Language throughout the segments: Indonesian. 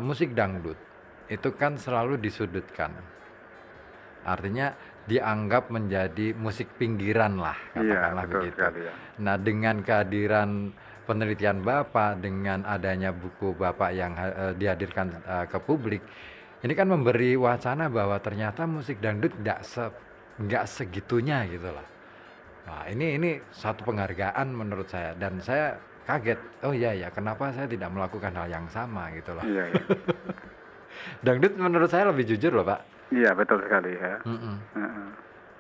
musik dangdut itu kan selalu disudutkan. Artinya dianggap menjadi musik pinggiran lah, Iya, katakanlah betul begitu. sekali ya. Nah, dengan kehadiran penelitian Bapak, dengan adanya buku Bapak yang dihadirkan ke publik, ini kan memberi wacana bahwa ternyata musik dangdut nggak segitunya gitu loh. Wah, ini satu penghargaan menurut saya dan saya kaget. Oh iya ya, kenapa saya tidak melakukan hal yang sama gitu loh. Iya, iya. Dangdut menurut saya lebih jujur loh, Pak. Iya, betul sekali ya. Mm-mm. Heeh.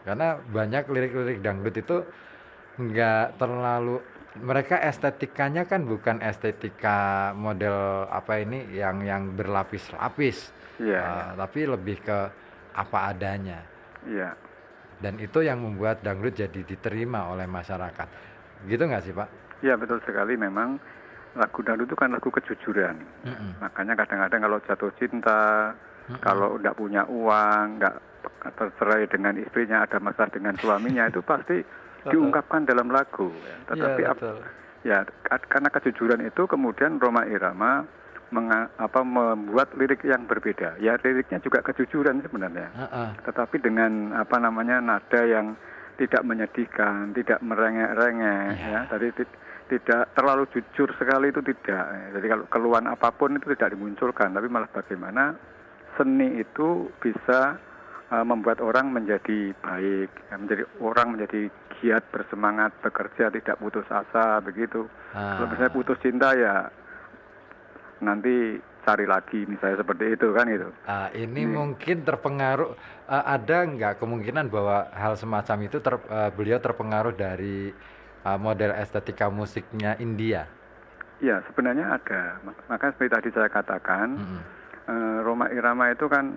Karena banyak lirik-lirik dangdut itu nggak terlalu, mereka estetikanya kan bukan estetika model apa ini yang berlapis-lapis, Iya, iya. tapi lebih ke apa adanya. Iya. Dan itu yang membuat dangdut jadi diterima oleh masyarakat. Gitu nggak sih, Pak? Iya, betul sekali. Memang lagu dangdut itu kan lagu kejujuran. Mm-mm. Makanya kadang-kadang kalau jatuh cinta, kalau nggak punya uang, nggak tercerai dengan istrinya, ada masalah dengan suaminya, itu pasti diungkapkan dalam lagu. Ya. Tetapi Iya, betul. karena kejujuran itu kemudian Rhoma Irama membuat lirik yang berbeda. Ya, liriknya juga kejujuran sebenarnya. Tetapi dengan nada yang tidak menyedihkan, tidak merengek-rengek, ya. Tadi tidak terlalu jujur sekali, itu tidak. Jadi kalau keluhan apapun itu tidak dimunculkan, tapi malah bagaimana seni itu bisa membuat orang menjadi baik, menjadi orang menjadi giat, bersemangat, bekerja, tidak putus asa, begitu. Kalau misalnya putus cinta ya nanti cari lagi, misalnya seperti itu kan gitu. Ini mungkin terpengaruh, ada nggak kemungkinan bahwa hal semacam itu beliau terpengaruh dari model estetika musiknya India? Ya, sebenarnya ada. Maka seperti tadi saya katakan, Rhoma Irama itu kan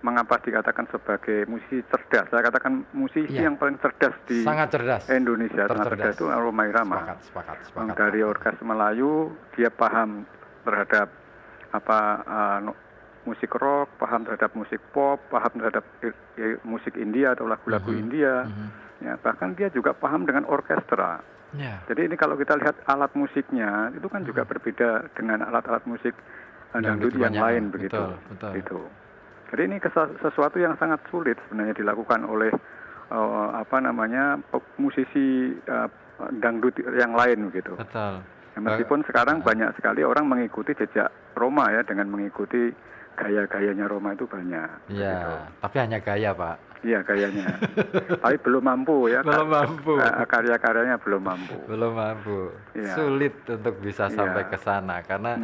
mengapa dikatakan sebagai musisi cerdas? Saya katakan musisi yang paling cerdas di sangat cerdas. Indonesia. Sangat cerdas itu Rhoma Irama. Sepakat. Dari orkes Melayu, dia paham terhadap musik rock, paham terhadap musik pop, paham terhadap musik India atau lagu-lagu India. Ya, bahkan dia juga paham dengan orkestra. Jadi ini kalau kita lihat alat musiknya itu kan juga berbeda dengan alat-alat musik dangdut yang lain begitu. Betul. Gitu. Jadi ini sesuatu yang sangat sulit sebenarnya dilakukan oleh musisi dangdut yang lain begitu. Betul. Ya, meskipun sekarang banyak sekali orang mengikuti jejak Rhoma ya, dengan mengikuti gaya-gayanya Rhoma itu banyak. Iya, gitu. tapi hanya gaya, Pak. Iya, gayanya. Tapi belum mampu ya. Belum mampu. Karya-karyanya belum mampu. Belum mampu. Ya. Sulit untuk bisa sampai ke sana karena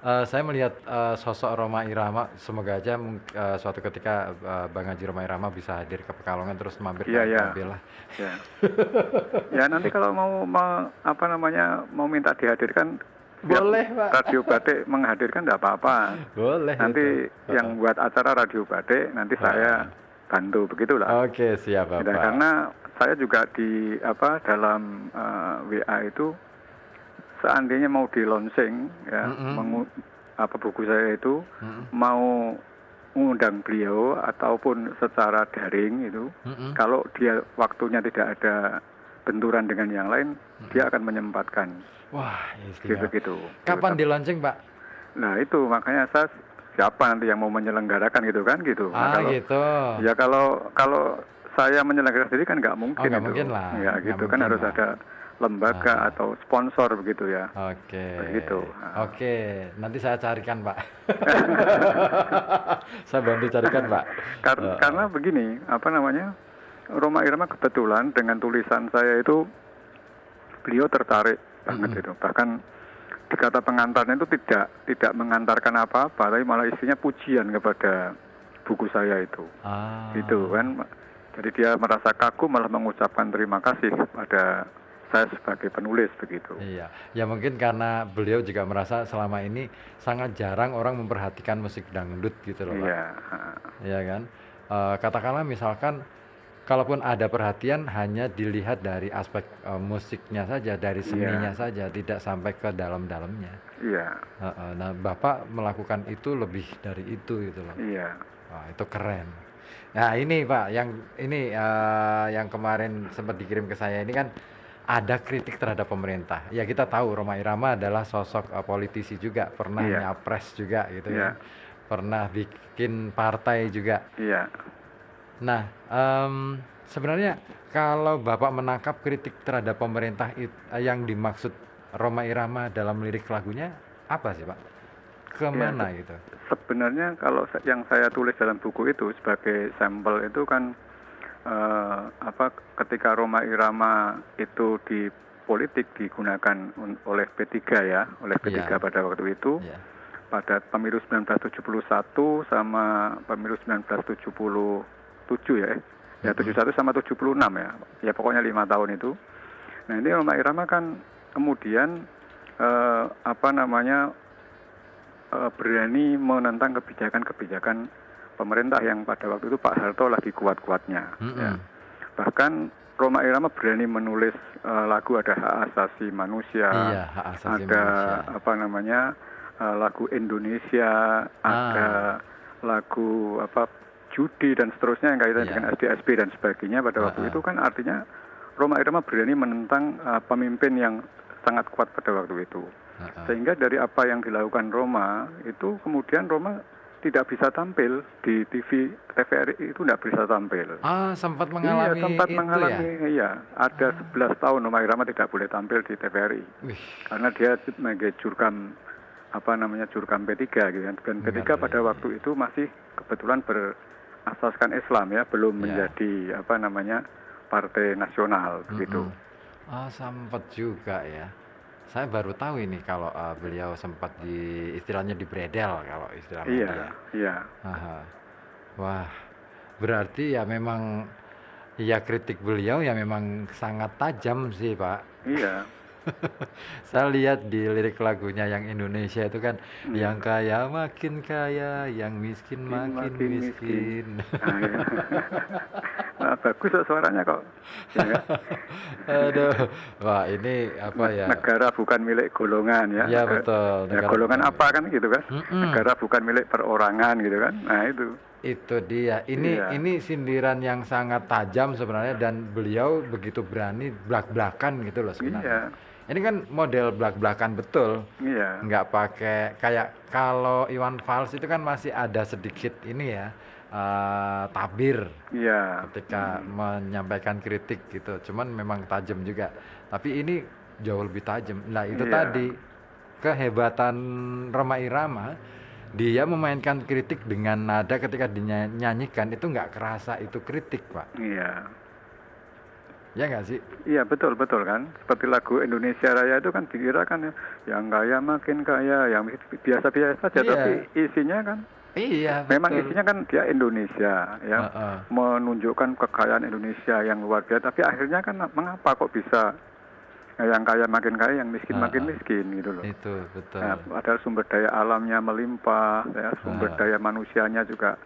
saya melihat sosok Rhoma Irama, semoga aja suatu ketika Bang Haji Rhoma Irama bisa hadir ke Pekalongan terus mampir ke mobil lah. Ya. Ya, nanti kalau mau minta dihadirkan, boleh, Pak. Radio Batik menghadirkan tidak apa-apa. Boleh. Nanti yang buat acara Radio Batik nanti saya bantu, begitulah. Oke, siap, Bapak. Karena saya juga di dalam WA itu, seandainya mau di launching ya, buku saya itu mau mengundang beliau ataupun secara daring itu, kalau dia waktunya tidak ada benturan dengan yang lain, dia akan menyempatkan. Wah, istimewa. Gitu. Kapan di launching, Pak? Nah, itu makanya siapa nanti yang mau menyelenggarakan gitu kan gitu. Gitu. Ya kalau saya menyelenggarakan sendiri kan nggak mungkin. Nggak mungkin lah. Ya gitu kan, harus ada lembaga atau sponsor begitu ya. Oke. Begitu. Oke, nanti saya carikan, Pak. Saya bantu carikan, Pak. Karena begini, Rhoma Irama kebetulan dengan tulisan saya itu beliau tertarik banget itu. Bahkan di kata pengantarnya itu tidak mengantarkan apa-apa, tapi malah isinya pujian kepada buku saya itu. Gitu kan. Jadi dia merasa kagum, malah mengucapkan terima kasih pada saya sebagai penulis begitu. Iya, ya mungkin karena beliau juga merasa selama ini sangat jarang orang memperhatikan musik dangdut gitu loh, Pak. Iya kan. Katakanlah misalkan kalaupun ada perhatian hanya dilihat dari aspek musiknya saja, dari seninya saja, tidak sampai ke dalam-dalamnya. Iya. Nah, Bapak melakukan itu lebih dari itu gitu loh. Iya. Wah, itu keren. Nah, ini Pak, yang kemarin sempat dikirim ke saya ini kan ada kritik terhadap pemerintah. Ya kita tahu Rhoma Irama adalah sosok politisi juga, pernah Iya, nyapres juga gitu ya, iya, pernah bikin partai juga. iya. Nah, sebenarnya kalau Bapak menangkap kritik terhadap pemerintah yang dimaksud Rhoma Irama dalam lirik lagunya apa sih Pak? Ya, Kemana gitu? sebenarnya kalau yang saya tulis dalam buku itu sebagai sampel itu kan ketika Rhoma Irama itu di politik digunakan oleh P3 ya, oleh P3 Iya, pada waktu itu, iya. pada pemilu 1971 sama pemilu 1977 ya, ya 71 sama 76 ya, ya pokoknya 5 tahun itu. Nah ini Rhoma Irama kan kemudian berani menentang kebijakan-kebijakan pemerintah yang pada waktu itu Pak Harto lagi kuat-kuatnya. Ya. Bahkan Rhoma Irama berani menulis lagu ada hak asasi manusia, Iya, hak asasi ada manusia. Lagu Indonesia, ada lagu judi dan seterusnya yang kaitan dengan SDSB dan sebagainya pada waktu itu kan artinya Rhoma Irama berani menentang pemimpin yang sangat kuat pada waktu itu. Sehingga dari apa yang dilakukan Rhoma itu kemudian Rhoma tidak bisa tampil di TV TVRI itu tidak bisa tampil. Sempat mengalami sempat itu mengalami, ya? iya. Ada 11 tahun Rhoma Irama tidak boleh tampil di TVRI. Karena dia sebagai jurkam jurkam P3 gitu kan. Dan P3 pada waktu itu masih kebetulan berasaskan Islam ya, belum menjadi partai nasional begitu. Sempat juga ya. Saya baru tahu ini kalau beliau sempat istilahnya dibredel kalau istilah media. Iya. Wah, berarti ya memang ya kritik beliau ya memang sangat tajam sih Pak. Iya. Saya lihat di lirik lagunya yang Indonesia itu kan yang kaya makin kaya, yang miskin makin miskin. Nah, bagus suaranya kok. Ya. Aduh, wah ini apa ya? Negara bukan milik golongan ya. Ya betul. Ya, golongan apa kan gitu kan? Negara bukan milik perorangan gitu kan? Nah itu. Itu dia. Ini sindiran yang sangat tajam sebenarnya dan beliau begitu berani blak-blakan gitu loh sebenarnya. Iya. Ini kan model blak-blakan betul. Iya. Nggak pakai kayak kalau Iwan Fals itu kan masih ada sedikit ini ya tabir. Iya. Ketika menyampaikan kritik gitu. Cuman memang tajam juga. Tapi ini jauh lebih tajam. Nah itu tadi kehebatan Rhoma Irama. Dia memainkan kritik dengan nada ketika dinyanyikan itu nggak kerasa itu kritik Pak. Iya. Ya nggak sih? Iya betul kan. Seperti lagu Indonesia Raya itu kan dikira kan ya, yang kaya makin kaya, yang biasa-biasa saja. Tapi isinya kan. Iya. Memang betul. isinya kan dia Indonesia ya, menunjukkan kekayaan Indonesia yang luar biasa. Tapi akhirnya kan mengapa kok bisa yang kaya makin kaya, yang miskin makin miskin gitu loh. Itu betul. Nah, padahal sumber daya alamnya melimpah, ya, sumber daya manusianya juga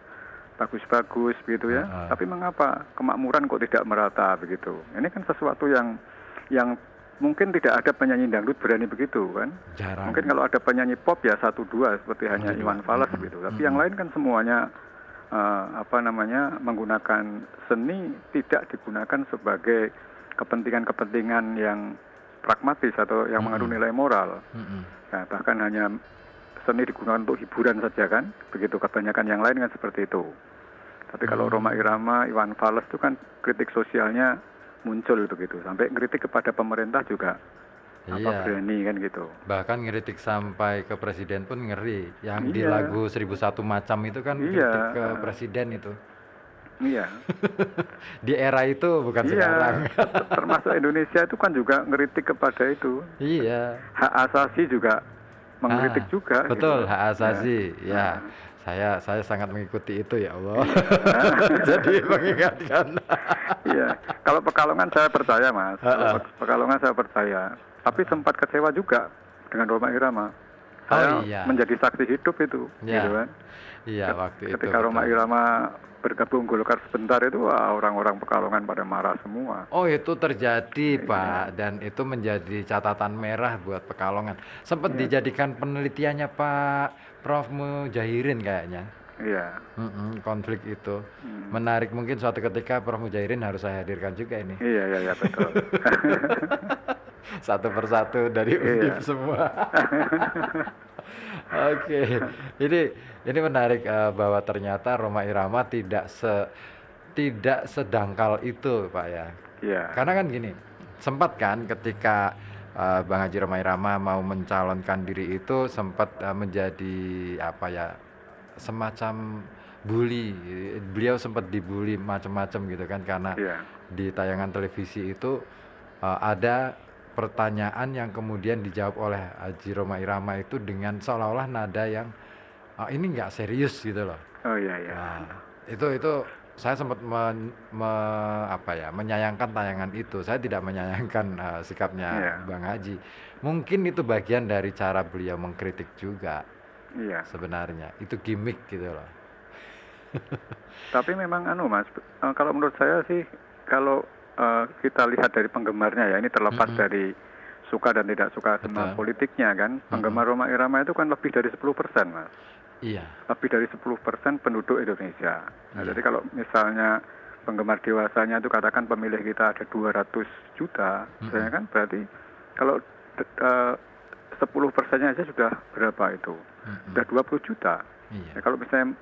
bagus-bagus begitu ya. Tapi mengapa kemakmuran kok tidak merata begitu? Ini kan sesuatu yang mungkin tidak ada penyanyi dangdut berani begitu kan. Jarang. Mungkin kalau ada penyanyi pop ya 1-2 seperti hanya Iwan Fals gitu. Tapi yang lain kan semuanya menggunakan seni tidak digunakan sebagai kepentingan-kepentingan yang pragmatis atau yang mengandung nilai moral. Nah, bahkan hanya seni digunakan untuk hiburan saja kan, begitu kebanyakan yang lain kan seperti itu. Tapi kalau Rhoma Irama, Iwan Fals itu kan kritik sosialnya muncul begitu, sampai kritik kepada pemerintah juga berani kan gitu. Bahkan ngeritik sampai ke presiden pun ngeri. Yang di lagu 1001 Macam itu kan kritik ke presiden itu. Iya. Di era itu bukan sekarang. Termasuk Indonesia itu kan juga ngeritik kepada itu. Iya. Hak asasi juga mengkritik juga. Betul, gitu. hak asasi. Ya. Saya sangat mengikuti itu ya Allah. Jadi mengingatkan. Iya. Kalau Pekalongan saya percaya Mas. Pekalongan saya percaya. Tapi sempat kecewa juga dengan Rhoma Irama. Saya menjadi saksi hidup itu. Gitu kan. Iya waktu itu. Ketika Rhoma Irama bergabung Golkar sebentar itu orang-orang Pekalongan pada marah semua. Oh itu terjadi Pak, dan itu menjadi catatan merah buat Pekalongan. Sempat dijadikan penelitiannya Pak Prof Mujahirin kayaknya. Iya. Konflik itu. Hmm. Menarik, mungkin suatu ketika Prof. Mujairin harus saya hadirkan juga ini. Iya, iya, iya, betul. Satu persatu dari Undip Iya. semua. Oke, ini menarik bahwa ternyata Rhoma Irama tidak sedangkal itu, Pak ya. Iya. Karena kan gini, sempat kan ketika Bang Haji Rhoma Irama mau mencalonkan diri itu sempat menjadi apa ya, semacam bully. Beliau sempat dibully macam-macam gitu kan, karena Iya. di tayangan televisi itu ada pertanyaan yang kemudian dijawab oleh Haji Rhoma Irama itu dengan seolah-olah nada yang ini nggak serius gitu loh. Oh iya, iya. Nah, itu saya sempat menyayangkan tayangan itu. Saya tidak menyayangkan sikapnya Iya. Bang Haji. Mungkin itu bagian dari cara beliau mengkritik juga Iya. sebenarnya. Itu gimmick gitu loh. Tapi memang Mas, kalau menurut saya sih, kalau kita lihat dari penggemarnya ya, ini terlepas dari suka dan tidak suka sama Betul. politiknya kan, penggemar Rhoma Irama itu kan lebih dari 10%, Mas. Iya. Lebih dari 10% penduduk Indonesia. Nah, Iya. jadi kalau misalnya penggemar dewasanya itu katakan pemilih kita ada 200 juta, sebenarnya kan berarti kalau 10%-nya aja sudah berapa itu? Sudah 20 juta. Iya. Ya, kalau misalnya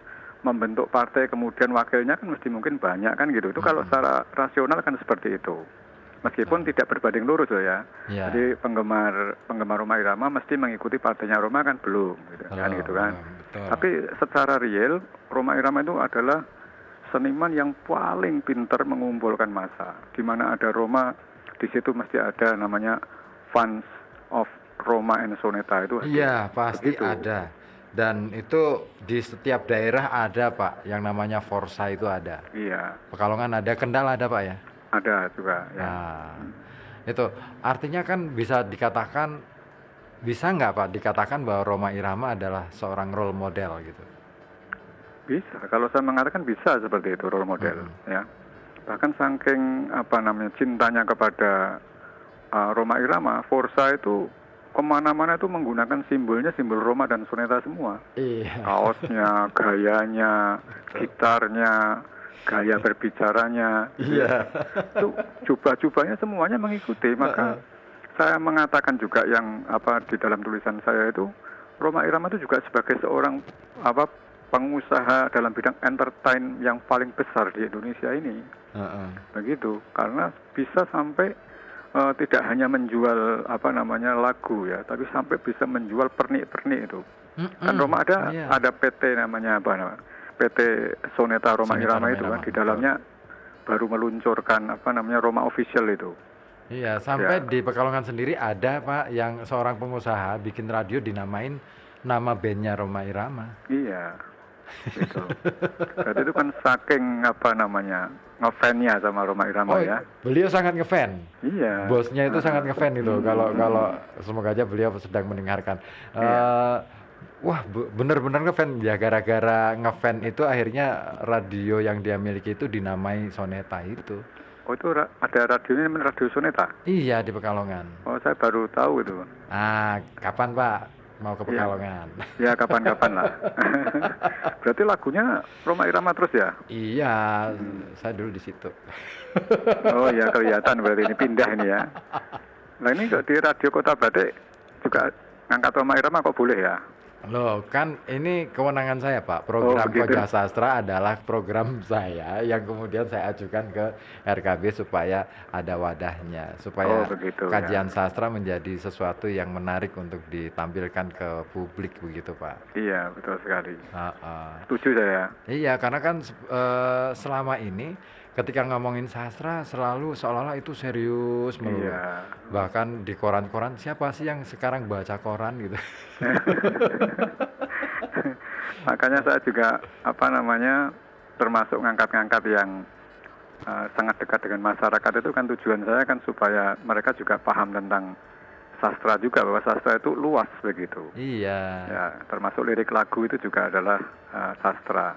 membentuk partai kemudian wakilnya kan mesti mungkin banyak kan gitu. Itu kalau secara rasional kan seperti itu. Meskipun tidak berbanding lurus loh ya. Iya. Jadi penggemar Rhoma Irama mesti mengikuti partainya Rhoma kan belum gitu kan gitu kan. Betul. Tapi secara real Rhoma Irama itu adalah seniman yang paling pintar mengumpulkan massa. Di mana ada Rhoma, di situ mesti ada namanya fans of Rhoma and Soneta itu. Iya, pasti begitu. ada. Dan itu di setiap daerah ada, Pak, yang namanya Forsa itu ada. Iya, Pekalongan ada, Kendal ada, Pak ya. ada juga ya. Nah, itu artinya kan bisa nggak Pak dikatakan bahwa Rhoma Irama adalah seorang role model gitu. Bisa, kalau saya mengatakan bisa seperti itu role model ya. Bahkan saking cintanya kepada Rhoma Irama, Forsa itu kemana-mana itu menggunakan simbol Rhoma dan Soneta semua. Iya. Kaosnya, gayanya, gitarnya, gaya berbicaranya. Iya. Itu jubah-jubahnya semuanya mengikuti. Maka saya mengatakan juga yang di dalam tulisan saya itu, Rhoma Irama itu juga sebagai seorang pengusaha dalam bidang entertain yang paling besar di Indonesia ini. Begitu, karena bisa sampai tidak hanya menjual lagu ya, tapi sampai bisa menjual pernik-pernik itu. Kan Rhoma ada PT namanya PT Soneta Rhoma Irama itu kan, di dalamnya baru meluncurkan Rhoma Official itu. Iya, sampai di Pekalongan sendiri ada Pak yang seorang pengusaha bikin radio dinamain nama bandnya Rhoma Irama. Iya. Gitu. Berarti itu kan saking ngefans-nya sama Rhoma Irama ya. Beliau sangat ngefan. Iya. Bosnya itu sangat ngefan itu. Kalau semoga aja beliau sedang mendengarkan. Wah, bener-bener ngefan ya, gara-gara ngefan itu akhirnya radio yang dia miliki itu dinamai Soneta itu. Oh, itu ada radionya namanya Radio Soneta? Iya, di Pekalongan. Oh, saya baru tahu itu. Kapan Pak mau ke Pekalongan? Ya, kapan-kapan lah. Berarti lagunya Rhoma Irama terus ya? Iya, saya dulu di situ. Oh ya, kelihatan berarti ini pindah ini ya. Nah ini kok di Radio Kota Batik juga ngangkat Rhoma Irama kok boleh ya? Loh, kan ini kewenangan saya Pak. Program Koja Sastra adalah program saya yang kemudian saya ajukan ke RKB supaya ada wadahnya, supaya kajian sastra menjadi sesuatu yang menarik untuk ditampilkan ke publik begitu Pak. Iya, betul sekali. Setuju saya. Iya, karena kan selama ini ketika ngomongin sastra selalu seolah-olah itu serius melulu. Iya. Bahkan di koran-koran, siapa sih yang sekarang baca koran gitu. Makanya saya juga termasuk ngangkat-ngangkat yang sangat dekat dengan masyarakat. Itu kan tujuan saya kan supaya mereka juga paham tentang sastra juga, bahwa sastra itu luas begitu. Iya. Ya, termasuk lirik lagu itu juga adalah sastra.